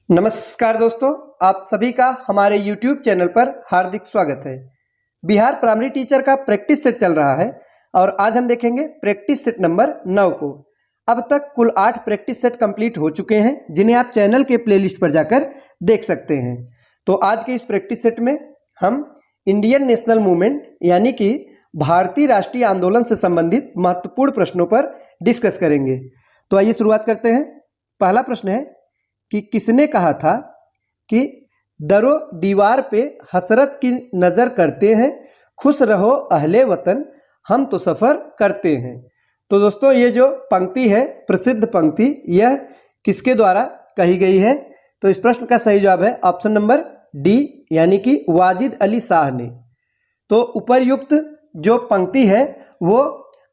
नमस्कार दोस्तों, आप सभी का हमारे YouTube चैनल पर हार्दिक स्वागत है। बिहार प्राइमरी टीचर का प्रैक्टिस सेट चल रहा है और आज हम देखेंगे प्रैक्टिस सेट नंबर 9 को। अब तक कुल 8 प्रैक्टिस सेट कंप्लीट हो चुके हैं, जिन्हें आप चैनल के प्लेलिस्ट पर जाकर देख सकते हैं। तो आज के इस प्रैक्टिस सेट में हम इंडियन नेशनल मूवमेंट यानी कि भारतीय राष्ट्रीय आंदोलन से संबंधित महत्वपूर्ण प्रश्नों पर डिस्कस करेंगे। तो आइए शुरुआत करते हैं। पहला प्रश्न है कि किसने कहा था कि दरो दीवार पे हसरत की नज़र करते हैं, खुश रहो अहले वतन हम तो सफ़र करते हैं। तो दोस्तों, ये जो पंक्ति है, प्रसिद्ध पंक्ति, यह किसके द्वारा कही गई है? तो इस प्रश्न का सही जवाब है ऑप्शन नंबर डी, यानी कि वाजिद अली शाह ने। तो उपर्युक्त जो पंक्ति है वो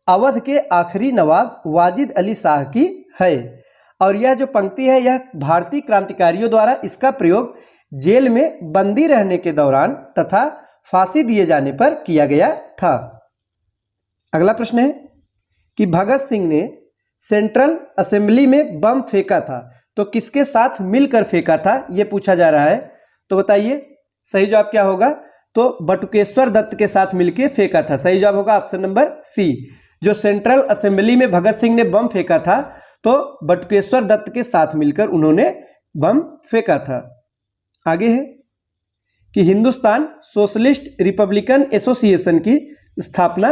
अवध के आखिरी नवाब वाजिद अली शाह की है और यह जो पंक्ति है यह भारतीय क्रांतिकारियों द्वारा इसका प्रयोग जेल में बंदी रहने के दौरान तथा फांसी दिए जाने पर किया गया था। अगला प्रश्न है कि भगत सिंह ने सेंट्रल असेंबली में बम फेंका था, तो किसके साथ मिलकर फेंका था, यह पूछा जा रहा है। तो बताइए सही जवाब क्या होगा? तो बटुकेश्वर दत्त के साथ मिलकर फेंका था। सही जवाब होगा ऑप्शन नंबर सी। जो सेंट्रल असेंबली में भगत सिंह ने बम फेंका था तो बटुकेश्वर दत्त के साथ मिलकर उन्होंने बम फेंका था। आगे है कि हिंदुस्तान सोशलिस्ट रिपब्लिकन एसोसिएशन की स्थापना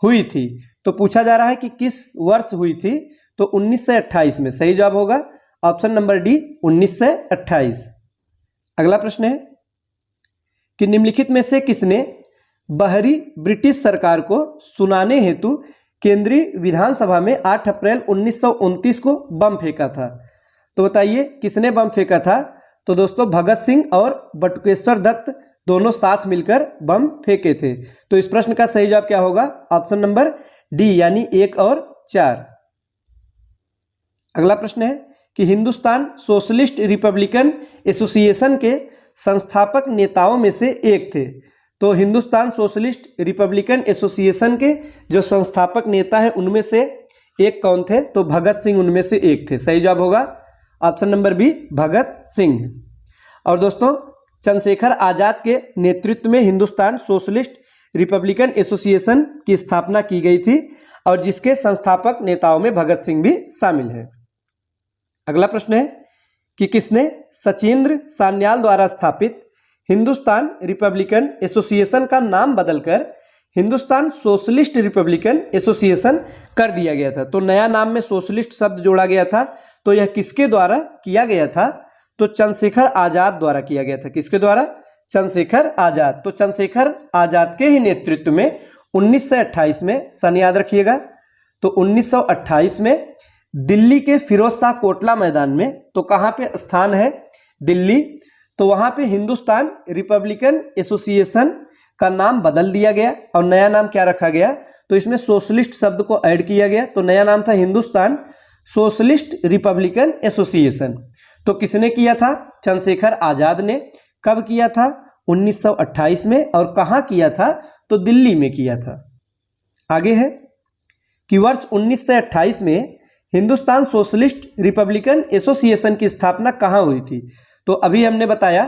हुई थी, तो पूछा जा रहा है कि किस वर्ष हुई थी? तो 1928 में। सही जवाब होगा ऑप्शन नंबर डी, 1928। अगला प्रश्न है कि निम्नलिखित में से किसने बाहरी ब्रिटिश सरकार को सुनाने हेतु केंद्रीय विधानसभा में 8 अप्रैल 1929 को बम फेंका था? तो बताइए किसने बम फेंका था? तो दोस्तों, भगत सिंह और बटुकेश्वर दत्त दोनों साथ मिलकर बम फेंके थे। तो इस प्रश्न का सही जवाब क्या होगा? ऑप्शन नंबर डी, यानी 1 और 4। अगला प्रश्न है कि हिंदुस्तान सोशलिस्ट रिपब्लिकन एसोसिएशन के संस्थापक नेताओं में से एक थे। तो हिंदुस्तान सोशलिस्ट रिपब्लिकन एसोसिएशन के जो संस्थापक नेता हैं उनमें से एक कौन थे? तो भगत सिंह उनमें से एक थे। सही जवाब होगा option number B, Bhagat Singh. और दोस्तों, चंद्रशेखर आज़ाद के नेतृत्व में हिंदुस्तान सोशलिस्ट रिपब्लिकन एसोसिएशन की स्थापना की गई थी और जिसके संस्थापक नेताओं में भगत सिंह भी शामिल है। अगला प्रश्न है कि किसने सचिंद्र सान्याल द्वारा स्थापित हिंदुस्तान रिपब्लिकन एसोसिएशन का नाम बदलकर हिंदुस्तान सोशलिस्ट रिपब्लिकन एसोसिएशन कर दिया गया था? तो नया नाम में सोशलिस्ट शब्द जोड़ा गया था, तो यह किसके द्वारा किया गया था? तो चंद्रशेखर आज़ाद द्वारा किया गया था। किसके द्वारा? चंद्रशेखर आज़ाद। तो चंद्रशेखर आज़ाद के ही नेतृत्व में 1928 में, सन याद रखिएगा, तो 1928 में दिल्ली के फिरोज शाह कोटला मैदान में, तो कहाँ पे स्थान है? दिल्ली। तो वहाँ पे हिंदुस्तान रिपब्लिकन एसोसिएशन का नाम बदल दिया गया और नया नाम क्या रखा गया? तो इसमें सोशलिस्ट शब्द को ऐड किया गया, तो नया नाम था हिंदुस्तान सोशलिस्ट रिपब्लिकन एसोसिएशन। तो किसने किया था? चंद्रशेखर आज़ाद ने। कब किया था? 1928 में। और कहाँ किया था? तो दिल्ली में किया था। आगे है कि वर्ष 1928 में हिंदुस्तान सोशलिस्ट रिपब्लिकन एसोसिएशन की स्थापना कहाँ हुई थी? तो अभी हमने बताया,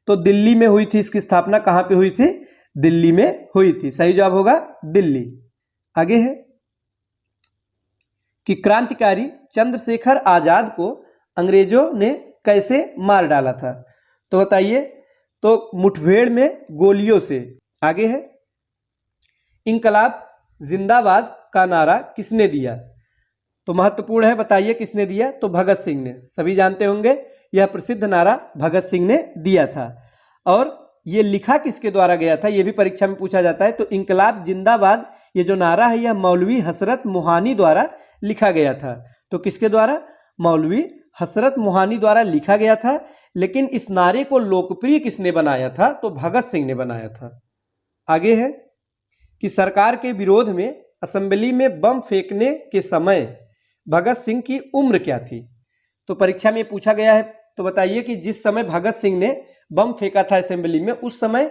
तो दिल्ली में हुई थी। इसकी स्थापना कहाँ पे हुई थी? दिल्ली में हुई थी। सही जवाब होगा दिल्ली। आगे है कि क्रांतिकारी चंद्रशेखर आज़ाद को अंग्रेजों ने कैसे मार डाला था? तो बताइए। तो मुठभेड़ में गोलियों से। आगे है इंकलाब जिंदाबाद का नारा किसने दिया? तो महत्वपूर्ण है, बताइए किसने दिया? तो भगत सिंह ने। सभी जानते होंगे यह प्रसिद्ध नारा भगत सिंह ने दिया था। और ये लिखा किसके द्वारा गया था, ये भी परीक्षा में पूछा जाता है। तो इंकलाब जिंदाबाद ये जो नारा है यह मौलवी हसरत मोहानी द्वारा लिखा गया था। तो किसके द्वारा? मौलवी हसरत मोहानी द्वारा लिखा गया था। लेकिन इस नारे को लोकप्रिय किसने बनाया था? तो भगत सिंह ने बनाया था। आगे है कि सरकार के विरोध में असेंबली में बम फेंकने के समय भगत सिंह की उम्र क्या थी? तो परीक्षा में पूछा गया है। तो बताइए कि जिस समय भगत सिंह ने बम फेंका था असेंबली में, उस समय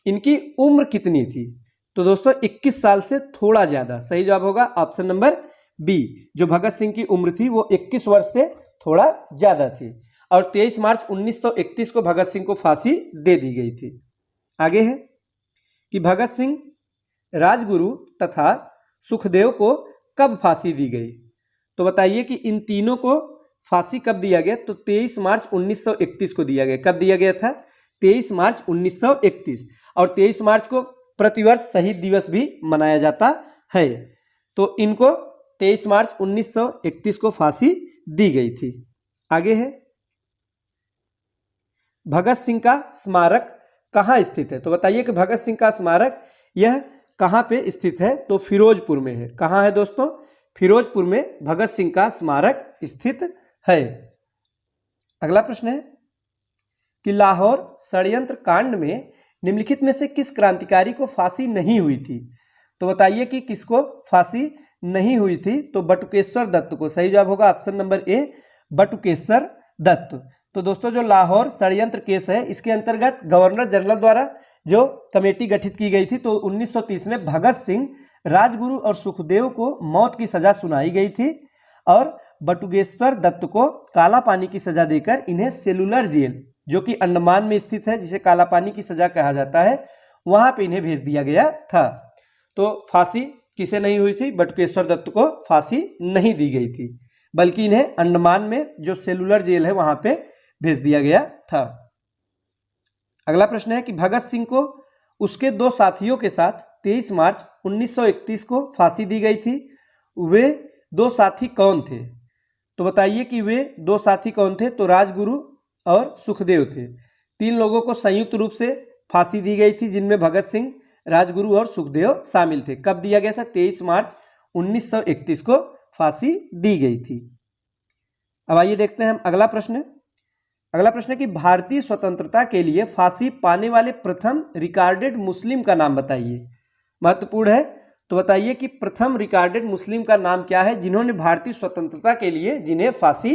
इनकी उम्र कितनी थी? तो दोस्तों 21 साल से थोड़ा ज़्यादा। सही जवाब होगा ऑप्शन नंबर बी। जो भगत सिंह की उम्र थी वो 21 वर्ष से थोड़ा ज़्यादा थी। और 23 मार्च 1931 को भगत सिंह को फांसी दे दी गई थी। आगे है कि भगत सिंह, राजगुरु तथा सुखदेव को कब फांसी दी गई। तो बताइए कि इन तीनों को फांसी कब दिया गया। तो 23 मार्च 1931 को दिया गया। कब दिया गया था? 23 मार्च 1931। और 23 मार्च को प्रतिवर्ष शहीद दिवस भी मनाया जाता है। तो इनको 23 मार्च 1931 को फांसी दी गई थी। आगे है भगत सिंह का स्मारक कहाँ स्थित है। तो बताइए कि भगत सिंह का स्मारक यह कहाँ पे स्थित है। तो फिरोजपुर में है। कहाँ है दोस्तों? फिरोजपुर में भगत सिंह का स्मारक स्थित है। अगला प्रश्न है कि लाहौर षड्यंत्र कांड में निम्नलिखित में से किस क्रांतिकारी को फांसी नहीं हुई थी। तो बताइए कि किसको फांसी नहीं हुई थी। तो बटुकेश्वर दत्त को। सही जवाब होगा option number A, Batukeshwar Dutt. तो दोस्तों जो लाहौर षड्यंत्र केस है, इसके अंतर्गत गवर्नर जनरल द्वारा जो कमेटी गठित की गई थी, तो 1930 में भगत सिंह, राजगुरु और सुखदेव को मौत की सजा सुनाई गई थी और बटुकेश्वर दत्त को काला पानी की सजा देकर इन्हें सेलुलर जेल, जो कि अंडमान में स्थित है, जिसे काला पानी की सजा कहा जाता है, वहां पे इन्हें भेज दिया गया था। तो फांसी किसे नहीं हुई थी? बटुकेश्वर दत्त को फांसी नहीं दी गई थी, बल्कि इन्हें अंडमान में जो सेलुलर जेल है वहां पे भेज दिया गया था। अगला प्रश्न है कि भगत सिंह को उसके दो साथियों के साथ 23 मार्च 1931 को फांसी दी गई थी। वे दो साथी कौन थे? तो बताइए कि वे दो साथी कौन थे। तो राजगुरु और सुखदेव थे। तीन लोगों को संयुक्त रूप से फांसी दी गई थी, जिनमें भगत सिंह, राजगुरु और सुखदेव शामिल थे। कब दिया गया था? 23 मार्च 1931 को फांसी दी गई थी। अब आइए देखते हैं हम अगला प्रश्न। अगला प्रश्न है कि भारतीय स्वतंत्रता के लिए फांसी पाने वाले प्रथम रिकॉर्डेड मुस्लिम का नाम बताइए। महत्वपूर्ण है। तो बताइए कि प्रथम रिकॉर्डेड मुस्लिम का नाम क्या है जिन्होंने भारतीय स्वतंत्रता के लिए जिन्हें फांसी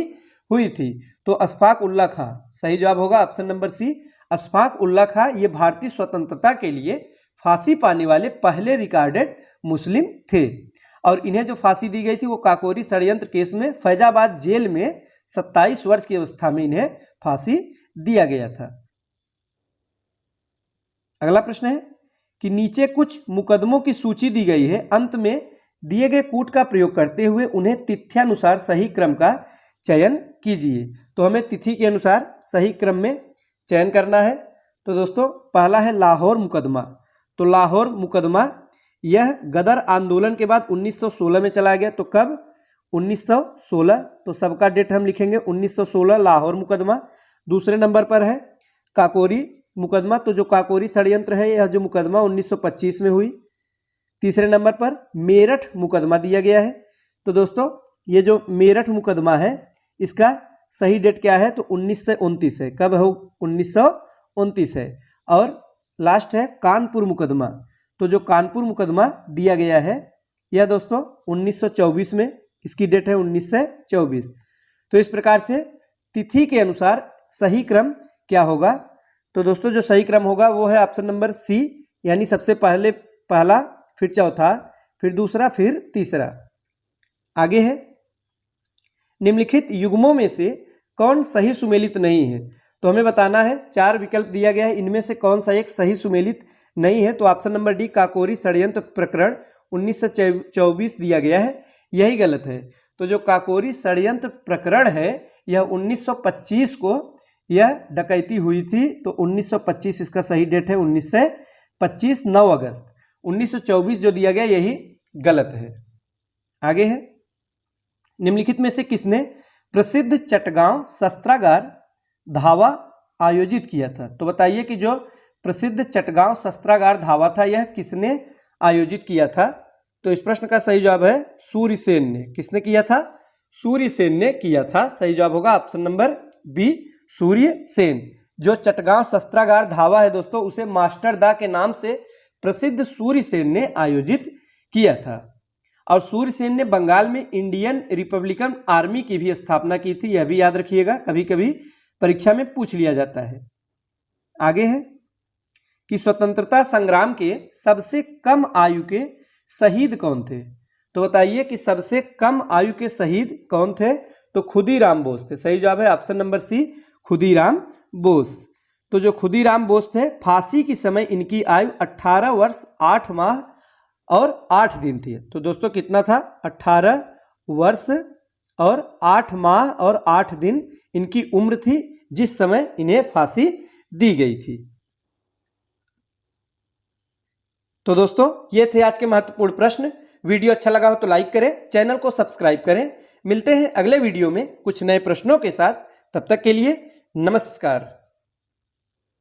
हुई थी। तो अशफाक उल्लाह खां। सही जवाब होगा option number C, Ashfaq Ullah Khan. ये भारतीय स्वतंत्रता के लिए फांसी पाने वाले पहले रिकॉर्डेड मुस्लिम थे और इन्हें जो फांसी दी गई थी वो काकोरी षड्यंत्र केस में फैजाबाद जेल में 27 वर्ष की अवस्था में इन्हें फांसी दिया गया था। अगला प्रश्न है कि नीचे कुछ मुकदमों की सूची दी गई है, अंत में दिए गए कूट का प्रयोग करते हुए उन्हें तिथ्यानुसार सही क्रम का चयन कीजिए। तो हमें तिथि के अनुसार सही क्रम में चयन करना है। तो दोस्तों पहला है लाहौर मुकदमा। तो लाहौर मुकदमा यह गदर आंदोलन के बाद 1916 में चला गया। तो कब? 1916। तो सबका डेट हम लिखेंगे 1916 लाहौर मुकदमा। दूसरे नंबर पर है काकोरी मुकदमा। तो जो काकोरी षड्यंत्र है, यह जो मुकदमा 1925 में हुई। तीसरे नंबर पर मेरठ मुकदमा दिया गया है। तो दोस्तों ये जो मेरठ मुकदमा है, इसका सही डेट क्या है? तो 1929 है। कब हो? 1929 है। और लास्ट है कानपुर मुकदमा। तो जो कानपुर मुकदमा दिया गया है, यह दोस्तों 1924 में, इसकी डेट है 1924। तो इस प्रकार से तिथि के अनुसार सही क्रम क्या होगा? तो दोस्तों जो सही क्रम होगा वो है ऑप्शन नंबर सी, यानी सबसे पहले पहला, फिर चौथा, फिर दूसरा, फिर तीसरा। आगे है निम्नलिखित युग्मों में से कौन सही सुमेलित नहीं है। तो हमें बताना है, 4 विकल्प दिया गया है, इनमें से कौन सा एक सही सुमेलित नहीं है। तो ऑप्शन नंबर डी काकोरी षड्यंत्र प्रकरण 1924 दिया गया है, यही गलत है। तो जो काकोरी षड्यंत्र प्रकरण है, यह 1925 को यह डकैती हुई थी। तो 1925 इसका सही डेट है, 1925 9 अगस्त। 1924 जो दिया गया यही गलत है। आगे है निम्नलिखित में से किसने प्रसिद्ध चटगांव शस्त्रागार धावा आयोजित किया था। तो बताइए कि जो प्रसिद्ध चटगांव शस्त्रागार धावा था, यह किसने आयोजित किया था। तो इस प्रश्न का सही जवाब है सूर्यसेन ने। किसने किया था? सूर्यसेन ने किया था। सही जवाब होगा ऑप्शन नंबर बी, सूर्यसेन। जो चटगांव शस्त्रागार धावा है दोस्तों, उसे मास्टर दा के नाम से प्रसिद्ध सूर्यसेन ने आयोजित किया था। और सूर्यसेन ने बंगाल में इंडियन रिपब्लिकन आर्मी की भी स्थापना की थी, यह भी याद रखिएगा, कभी कभी परीक्षा में पूछ लिया जाता है। आगे है कि स्वतंत्रता संग्राम के सबसे कम आयु के शहीद कौन थे। तो बताइए कि सबसे कम आयु के शहीद कौन थे। तो खुदीराम बोस थे। सही जवाब है option number C, Khudiram Bose. तो जो खुदीराम बोस थे, फांसी के समय इनकी आयु 18 वर्ष 8 माह और 8 दिन थी। तो दोस्तों कितना था? 18 वर्ष और 8 माह और 8 दिन इनकी उम्र थी जिस समय इन्हें फांसी दी गई थी। तो दोस्तों ये थे आज के महत्वपूर्ण प्रश्न। वीडियो अच्छा लगा हो तो लाइक करें, चैनल को सब्सक्राइब करें। मिलते हैं अगले वीडियो में कुछ नए प्रश्नों के साथ। तब तक के लिए नमस्कार।